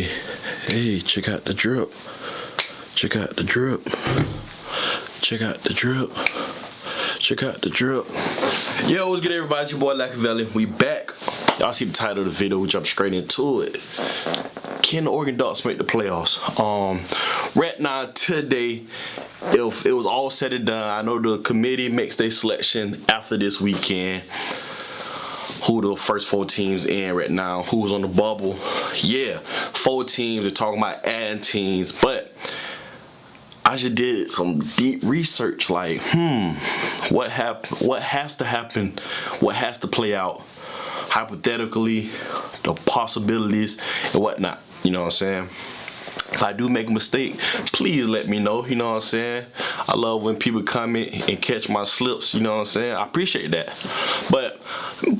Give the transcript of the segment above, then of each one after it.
Hey, check out the drip. Check out the drip. Check out the drip. Check out the drip. Yo, what's good, everybody? It's your boy Machiavelli. We back. Y'all see the title of the video. We jump straight into it. Can the Oregon Ducks make the playoffs? Right now, today, if it was all said and done, I know the committee makes their selection after this weekend. Who the first 4 teams in right now, who's on the bubble. Yeah, 4 teams. They're talking about adding teams, but I just did some deep research, like, what has to happen, what has to play out, hypothetically, the possibilities and whatnot, you know what I'm saying? If I do make a mistake, please let me know, you know what I'm saying? I love when people comment and catch my slips, you know what I'm saying? I appreciate that. But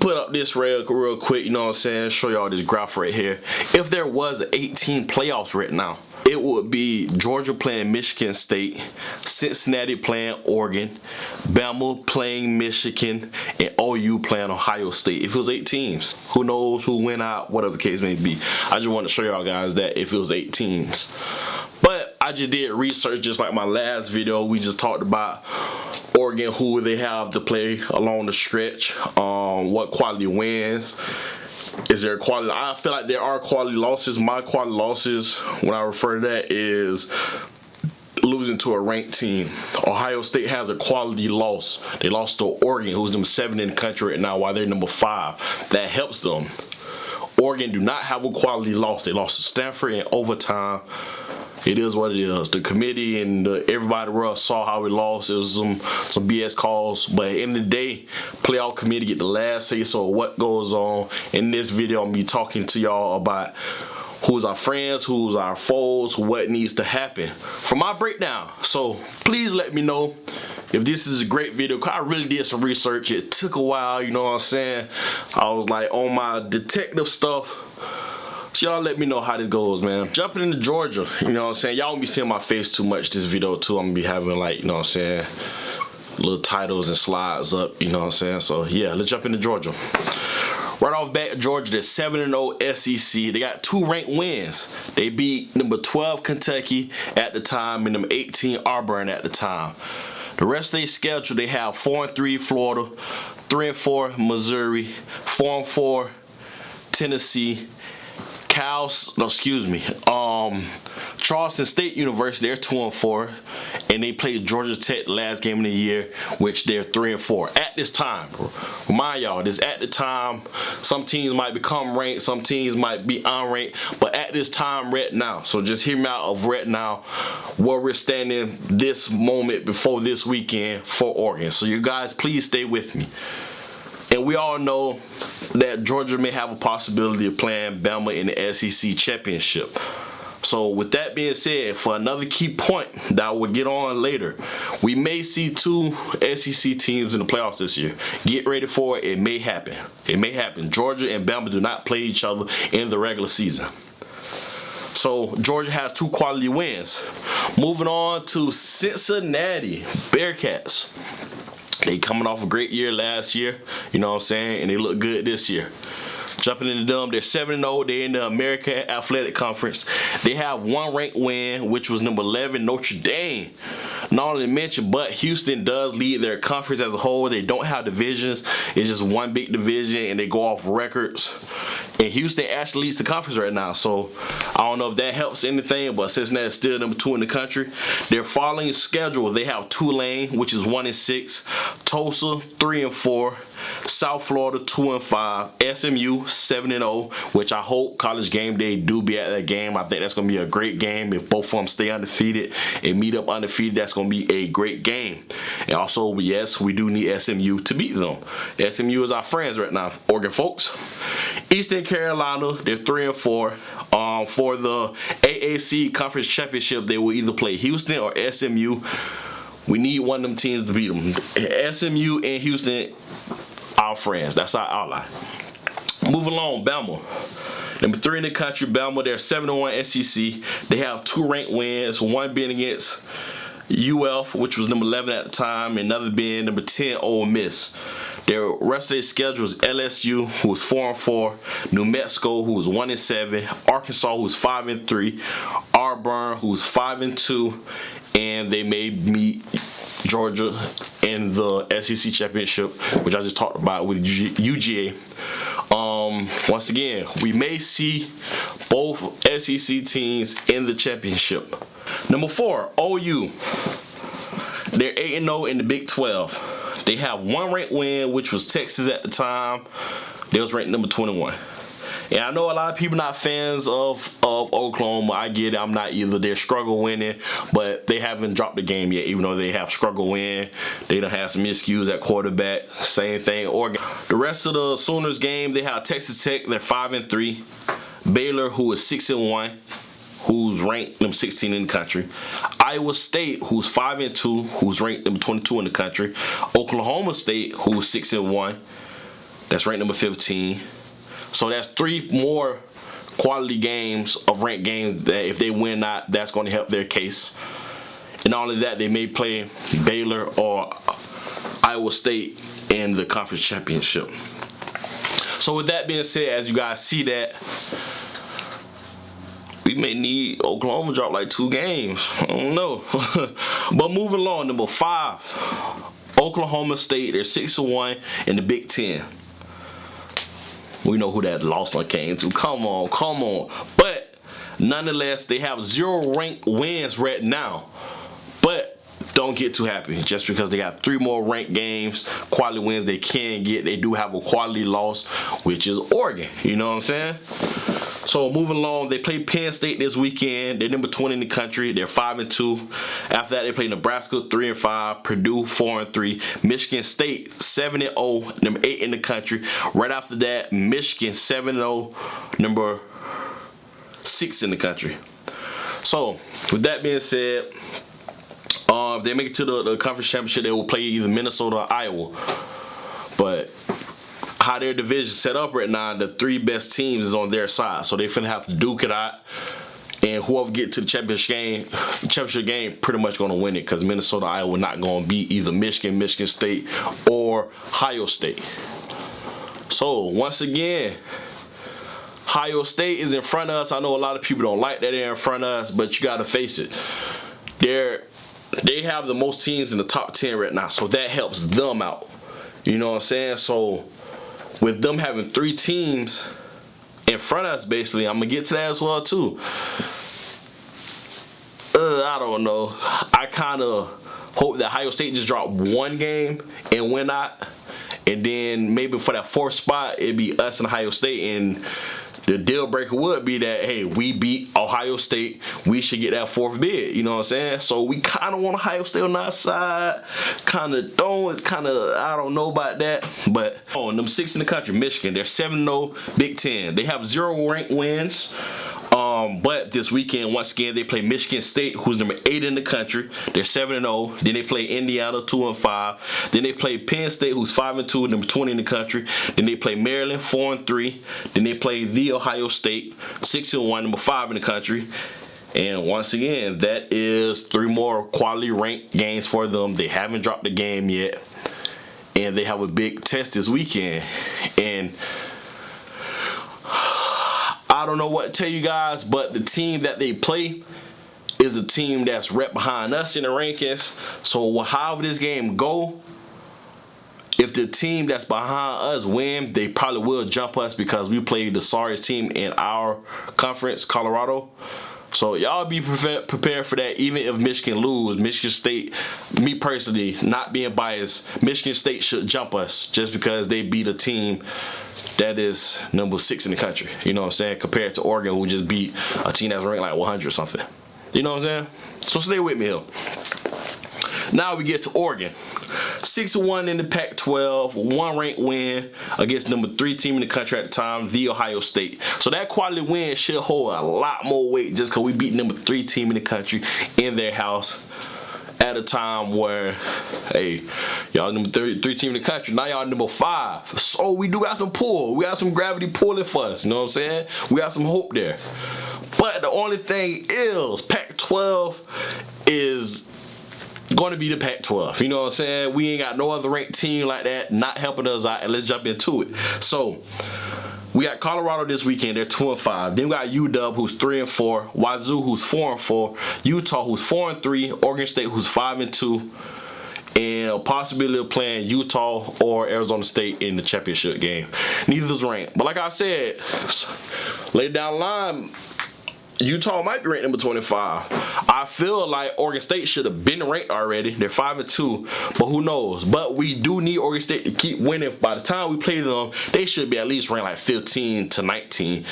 put up this real quick, you know what I'm saying? Show y'all this graph right here. If there was 18 playoffs right now, it would be Georgia playing Michigan State, Cincinnati playing Oregon, Bama playing Michigan, and OU playing Ohio State. If it was 8 teams, who knows who went out, whatever the case may be. I just want to show y'all guys that if it was 8 teams. But I just did research, just like my last video. We just talked about Oregon, who they have to play along the stretch, what quality wins. Is there quality? I feel like there are quality losses. My quality losses, when I refer to that, is losing to a ranked team. Ohio State has a quality loss. They lost to Oregon, who's number 7 in the country right now, while they're number 5. That helps them. Oregon do not have a quality loss. They lost to Stanford in overtime. It is what it is. The committee and everybody else saw how we lost. It was some BS calls. But at the end of the day, playoff committee get the last say so what goes on. In this video, I'm going to be talking to y'all about who's our friends, who's our foes, what needs to happen from my breakdown. So please let me know if this is a great video, because I really did some research. It took a while, you know what I'm saying? I was like on my detective stuff. So y'all let me know how this goes, man. Jumping into Georgia, you know what I'm saying? Y'all won't be seeing my face too much this video too. I'm gonna be having, like, you know what I'm saying, little titles and slides up, you know what I'm saying? So yeah, let's jump into Georgia. Right off bat, Georgia, they're 7-0 SEC. They got 2 ranked wins. They beat number 12 Kentucky at the time and number 18 Auburn at the time. The rest of their schedule, they have 4-3 Florida, 3-4 Missouri, 4-4 Tennessee, Charleston State University, they're 2-4, and they played Georgia Tech the last game of the year, which they're 3-4 at this time. Remind y'all, this at the time. Some teams might become ranked, some teams might be unranked, but at this time right now. So just hear me out of right now, where we're standing this moment before this weekend for Oregon. So you guys, please stay with me. And we all know that Georgia may have a possibility of playing Bama in the SEC championship. So with that being said, for another key point that I will get on later, we may see 2 SEC teams in the playoffs this year. Get ready for it. It may happen. It may happen. Georgia and Bama do not play each other in the regular season. So Georgia has 2 quality wins. Moving on to Cincinnati Bearcats. They coming off a great year last year, you know what I'm saying, and they look good this year. Jumping into them, they're 7-0. They're in the American Athletic Conference. They have 1 ranked win, which was number 11 Notre Dame. Not only mentioned, but Houston does lead their conference as a whole. They don't have divisions. It's just one big division, and they go off records. And Houston actually leads the conference right now, so I don't know if that helps anything, but Cincinnati is still number 2 in the country. Their following schedule, they have Tulane, which is 1-6, Tulsa 3-4, South Florida 2-5, SMU 7-0, which I hope College Game Day do be at that game. I think that's going to be a great game. If both of them stay undefeated and meet up undefeated, that's going to be a great game. And also, yes, we do need SMU to beat them. SMU is our friends right now, Oregon folks. Eastern Carolina, they're 3-4. For the AAC Conference Championship, they will either play Houston or SMU. We need one of them teams to beat them. SMU and Houston, our friends. That's our outline. Moving along, Bama. Number 3 in the country, Bama. They're 7-1 SEC. They have 2 ranked wins, 1 being against UF, which was number 11 at the time, and another being number 10 Ole Miss. Their rest of their schedule is LSU, who is 4-4, New Mexico, who is 1-7, Arkansas, who is 5-3, AUBURN, who is 5-2, and they may meet Georgia in the SEC championship, which I just talked about with UGA. Once again, we may see both SEC teams in the championship. Number 4, OU. They're 8-0 in the Big 12. They have one ranked win, which was Texas at the time. They was ranked number 21. And I know a lot of people not fans of Oklahoma. I get it. I'm not either. They're struggle winning, but they haven't dropped the game yet, even though they have struggle win. They don't have some miscues at quarterback. Same thing, Oregon. The rest of the Sooners game, they have Texas Tech. They're 5-3. Baylor, who is 6-1, who's ranked number 16 in the country. Iowa State, who's 5-2, who's ranked number 22 in the country. Oklahoma State, who's 6-1, that's ranked number 15. So that's 3 more quality games of ranked games that if they win that, that's going to help their case. And not only that, they may play Baylor or Iowa State in the conference championship. So with that being said, as you guys see that, we may need Oklahoma to drop like 2 games. I don't know. But moving along, number 5, Oklahoma State. They're 6-1 in the Big 10. We know who that loss one came to. Come on, come on. But nonetheless, they have 0 ranked wins right now. But don't get too happy just because they have 3 more ranked games, quality wins they can get. They do have a quality loss, which is Oregon. You know what I'm saying? So moving along, they play Penn State this weekend. They're number 20 in the country. They're 5-2. After that, they play Nebraska 3-5, Purdue 4-3, Michigan State 7-0, number 8 in the country. Right after that, Michigan 7-0, number 6 in the country. So with that being said, if they make it to the conference championship, they will play either Minnesota or Iowa. But how their division set up right now, the 3 best teams is on their side, so they finna have to duke it out, and whoever get to the championship game pretty much gonna win it, because Minnesota, Iowa not gonna beat either Michigan, Michigan State, or Ohio State. So once again, Ohio State is in front of us. I know a lot of people don't like that they're in front of us, but you gotta face it. They have the most teams in the top 10 right now, so that helps them out. You know what I'm saying? So with them having 3 teams in front of us, basically, I'm going to get to that as well, too. I don't know. I kind of hope that Ohio State just drop 1 game and win out. And then maybe for that 4th spot, it'd be us and Ohio State. And the deal breaker would be that, hey, we beat Ohio State. We should get that 4th bid. You know what I'm saying? So we kind of want Ohio State on our side. Kind of don't. It's kind of, I don't know about that. But, number 6 in the country, Michigan. They're 7-0 Big 10. They have 0 ranked wins. But this weekend, once again, they play Michigan State, who's number 8 in the country. They're 7-0. Then they play Indiana, 2-5. Then they play Penn State, who's 5-2, number 20 in the country. Then they play Maryland, 4-3. Then they play the Ohio State, 6-1, number 5 in the country. And once again, that is 3 more quality ranked games for them. They haven't dropped the game yet. And they have a big test this weekend. And I don't know what to tell you guys, but the team that they play is a team that's right behind us in the rankings. So however this game go, if the team that's behind us win, they probably will jump us because we played the sorriest team in our conference, Colorado. So y'all be prepared for that. Even if Michigan lose, Michigan State, me personally, not being biased, Michigan State should jump us just because they beat a team that is number 6 in the country. You know what I'm saying? Compared to Oregon, who just beat a team that's ranked like 100 or something. You know what I'm saying? So stay with me here. Now we get to Oregon. 6-1 in the Pac-12, 1 ranked win against number 3 team in the country at the time, the Ohio State. So that quality win should hold a lot more weight just because we beat number 3 team in the country in their house at a time where, hey, y'all number 3 team in the country, now y'all number 5. So we do got some pull. We got some gravity pulling for us, you know what I'm saying? We got some hope there. But the only thing is, Pac-12 is going to be the Pac-12. You know what I'm saying? We ain't got no other ranked team like that not helping us out, and let's jump into it. So we got Colorado this weekend. They're 2-5. Then we got UW, who's 3-4. Wazoo, who's 4-4. Utah, who's 4-3. Oregon State, who's 5-2. And a possibility of playing Utah or Arizona State in the championship game. Neither is ranked. But like I said, later down the line, Utah might be ranked number 25. I feel like Oregon State should have been ranked already. They're 5-2, but who knows? But we do need Oregon State to keep winning. By the time we play them, they should be at least ranked like 15 to 19.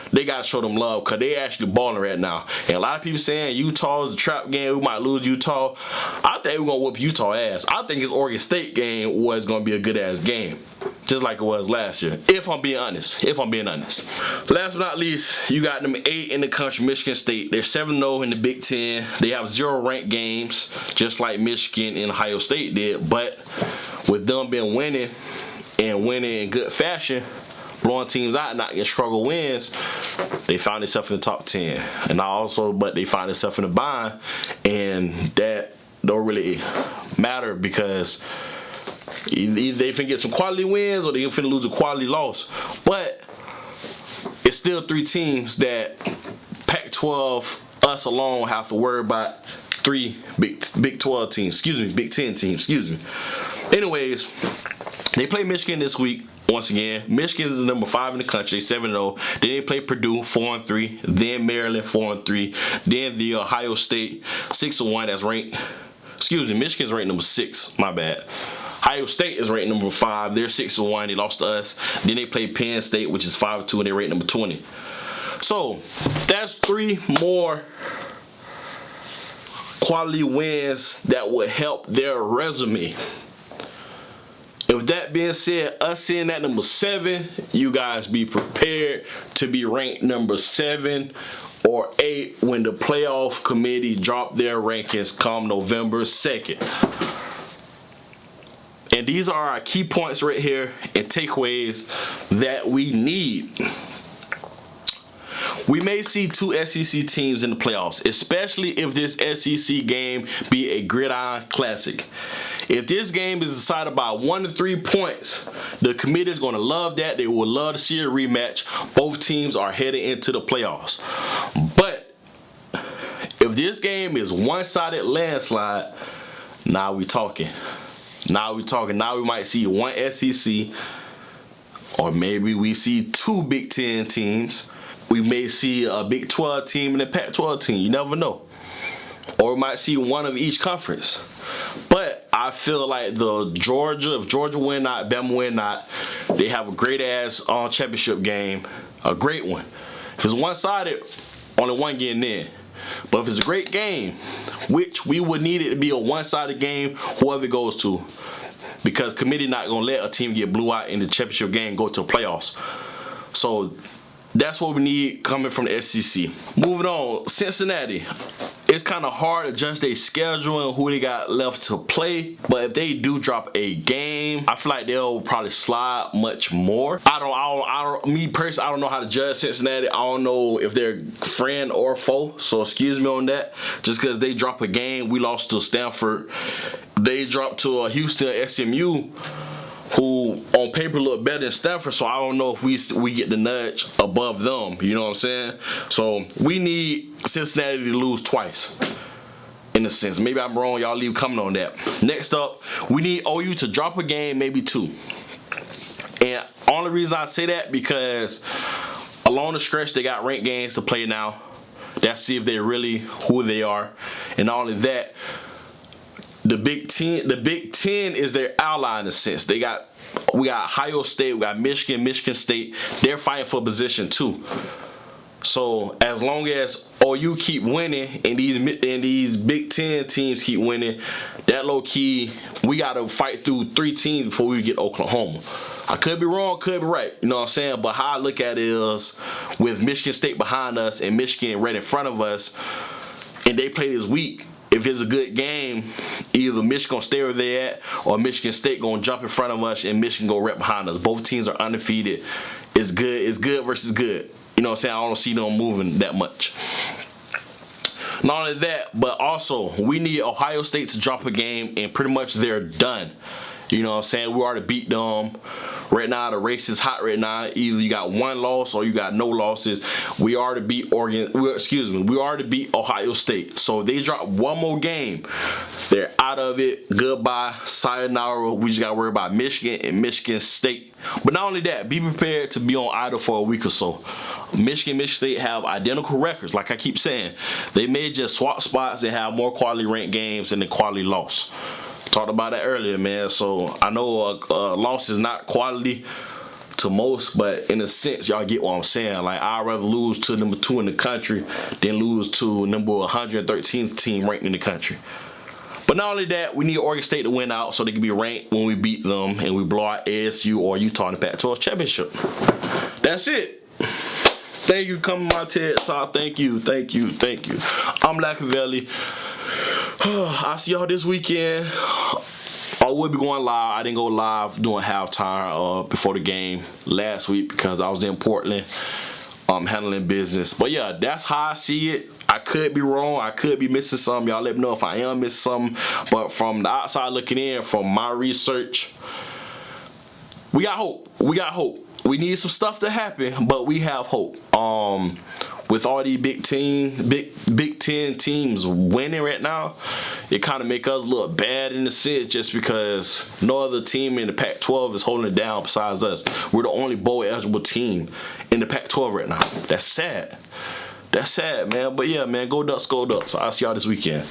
They got to show them love because they actually balling right now. And a lot of people saying Utah is a trap game. We might lose Utah. I think we're going to whoop Utah ass. I think this Oregon State game was going to be a good-ass game. Just like it was last year. If I'm being honest. Last but not least, you got number 8 in the country, Michigan State. They're 7-0 in the Big Ten. They have 0 ranked games, just like Michigan and Ohio State did. But with them being winning in good fashion, blowing teams out, not getting struggle wins, they found themselves in the top 10. But they found themselves in the bind, and that don't really matter because either they finna get some quality wins or they finna lose a quality loss. But it's still 3 teams that Pac-12, us alone, have to worry about. 3 Big 12 teams, excuse me, Big 10 teams, excuse me. Anyways, they play Michigan this week. Once again, Michigan is number 5 in the country, 7-0. Then they play Purdue, 4-3. Then Maryland, 4-3. Then the Ohio State, 6-1. That's ranked. Excuse me, Michigan's ranked number 6. My bad. Ohio State is ranked number 5. They're 6-1. They lost to us. Then they play Penn State, which is 5-2, and they rate number 20. So that's 3 more quality wins that would help their resume. With that being said, us seeing that number 7, you guys be prepared to be ranked number 7 or 8 when the playoff committee drop their rankings come November 2nd. And these are our key points right here and takeaways that we need. We may see 2 SEC teams in the playoffs, especially if this SEC game be a gridiron classic. If this game is decided by 1 to 3 points, the committee is going to love that. They will love to see a rematch. Both teams are headed into the playoffs. But if this game is one-sided landslide, now we talking. Now we might see 1 SEC, or maybe we see 2 Big Ten teams. We may see a Big 12 team and a Pac-12 team. You never know. Or we might see 1 of each conference. But I feel like if Georgia win not, Bama win not, they have a great ass championship game, a great one. If it's one-sided, only 1 getting in. But if it's a great game, which we would need it to be a one-sided game, whoever it goes to, because committee not gonna let a team get blew out in the championship game go to the playoffs. So that's what we need coming from the SEC. Moving on, Cincinnati. It's kind of hard to judge their schedule and who they got left to play. But if they do drop a game, I feel like they'll probably slide much more. Me personally, I don't know how to judge Cincinnati. I don't know if they're friend or foe. So excuse me on that. Just because they drop a game, we lost to Stanford. They dropped to Houston, SMU, who on paper look better than Stanford, so I don't know if we get the nudge above them, you know what I'm saying? So we need Cincinnati to lose twice, in a sense. Maybe I'm wrong, y'all leave a comment on that. Next up, we need OU to drop a game, maybe 2. And only reason I say that because along the stretch they got ranked games to play now. Let's see if they're really who they are. And not only that, the Big Ten is their ally in a sense. We got Ohio State, we got Michigan State. They're fighting for position too. So as long as OU keep winning and these Big Ten teams keep winning, that low key we gotta fight through 3 teams before we get Oklahoma. I could be wrong, could be right, you know what I'm saying? But how I look at it is with Michigan State behind us and Michigan right in front of us, and they play this week. If it's a good game, either Michigan gonna stay where they at, or Michigan State gonna jump in front of us and Michigan go right behind us. Both teams are undefeated. It's good versus good. You know what I'm saying? I don't see them moving that much. Not only that, but also we need Ohio State to drop a game and pretty much they're done. You know what I'm saying? We already beat them. Right now, the race is hot right now. Either you got one loss or you got no losses. We already beat we already beat Ohio State. So if they drop one more game, they're out of it. Goodbye. Sayonara. We just got to worry about Michigan and Michigan State. But not only that, be prepared to be on idle for a week or so. Michigan State have identical records. Like I keep saying, they may just swap spots and have more quality ranked games and the quality loss. Talked about that earlier, man. So I know a loss is not quality to most, but in a sense, y'all get what I'm saying. Like, I'd rather lose to number 2 in the country than lose to number 113th team ranked in the country. But not only that, we need Oregon State to win out so they can be ranked when we beat them and we blow out ASU or Utah in the Pac-12 championship. That's it. Thank you for coming to my TED Talk. Thank you. I'm Machiavelli. I'll see y'all this weekend. I will be going live. I didn't go live during halftime before the game last week because I was in Portland handling business. But yeah, that's how I see it. I could be wrong. I could be missing something. Y'all let me know if I am missing something. But from the outside looking in, from my research, we got hope. We need some stuff to happen, but we have hope. With all these Big Ten teams winning right now, it kind of make us look bad in a sense just because no other team in the Pac-12 is holding it down besides us. We're the only bowl eligible team in the Pac-12 right now. That's sad. That's sad, man. But yeah, man, go Ducks, go Ducks. I'll see y'all this weekend.